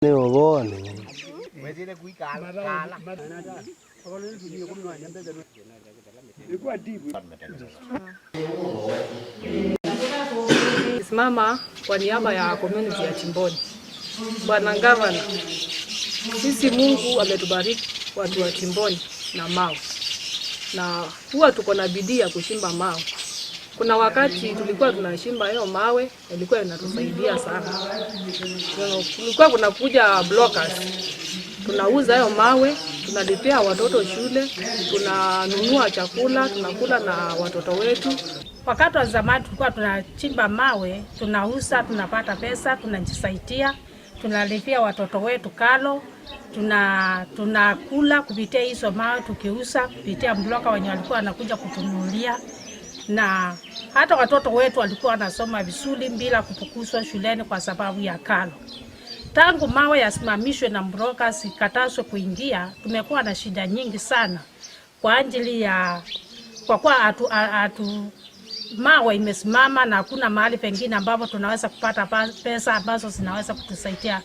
Ni wabone. Simama kwa niaba ya community ya Chimboni. Bwana Gavana, sisi Mungu ametubariki watu wa Chimboni na mawe. Na huwa tuko na bidii ya kushimba mawe. Kuna wakati tulikuwa tunashimba hayo mawe, ilikuwa inatusaidia sana. Kulikuwa kunakuja blockers. Tunauza hayo mawe, tunalipia watoto shule, tunanunua chakula, tunakula na watoto wetu. Wakati wa zamani tulikuwa tunachimba mawe, tunauza, tunapata pesa, tunajisaidia, tunalipia watoto wetu karo, tunakula kupitia hizo mawe tukiuza, kupitia bloka wenye walikuwa wanakuja kutununulia. Na hata watoto wetu walikuwa wanasoma vizuri bila kufukuzwa shuleni kwa sababu ya karo. Tangu mawe yasimamishwe na mbroka sikatazwe kuingia, tumekuwa na shida nyingi sana kwa ajili ya kwa mawe imesimama na hakuna mahali pengine ambapo tunaweza kupata pesa ambazo zinaweza kutusaidia.